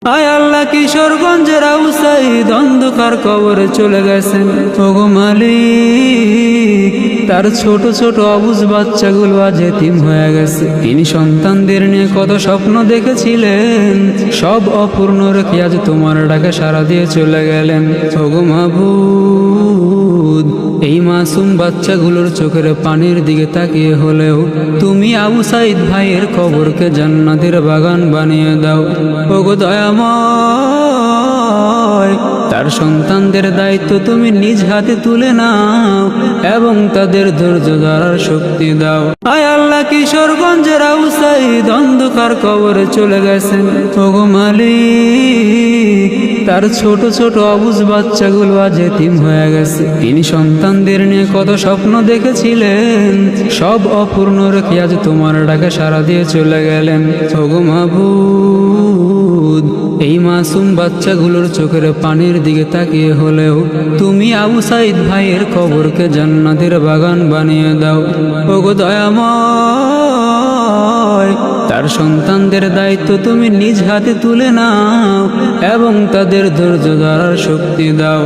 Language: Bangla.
আয় আল্লাহ, কিশোরগঞ্জের আবু সাঈদ অন্ধকার কবরে চলে গেছেন। ওগো মালিক, তার ছোট ছোট অবুঝ বাচ্চাগুলো আজ এতিম হয়ে গেছে। তিনি সন্তানদের নিয়ে কত স্বপ্ন দেখেছিলেন, সব অপূর্ণ রেখে আজ তোমার ডাকে সাড়া দিয়ে চলে গেলেন। ওগো মাবুদ, এই মাসুম বাচ্চাগুলোর চোখের পানির দিকে তাকিয়ে হলেও তুমি আবু সাঈদ ভাইয়ের কবরকে জান্নাতের বাগান বানিয়ে দাও। ওগো দয়াময়, তার সন্তানদের দায়িত্ব তুমি নিজ হাতে তুলে নাও এবং তাদের ধৈর্য ধরার শক্তি দাও। আয় আল্লাহ, কিশোরগঞ্জের আবু সাঈদ অন্ধকার কবরে চলে গেছেন। ওগো মালিক, তার ছোট ছোট অবুঝ বাচ্চাগুলো আজ এতিম হয়ে গেছে। তিনি সন্তানদের নিয়ে কত স্বপ্ন দেখেছিলেন, সব অপূর্ণ রেখে আজ তোমার ডাকে সাড়া দিয়ে চলে গেলেন। ওগো মাবুদ, এই মাসুম বাচ্চাগুলোর চোখের পানির দিকে তাকিয়ে হলেও তুমি আবু সাঈদ ভাইয়ের কবরকে জান্নাতের বাগান বানিয়ে দাও। ওগো দয়াময়, তার সন্তানদের দায়িত্ব তুমি নিজ হাতে তুলে নাও এবং তাদের ধৈর্য ধরার শক্তি দাও।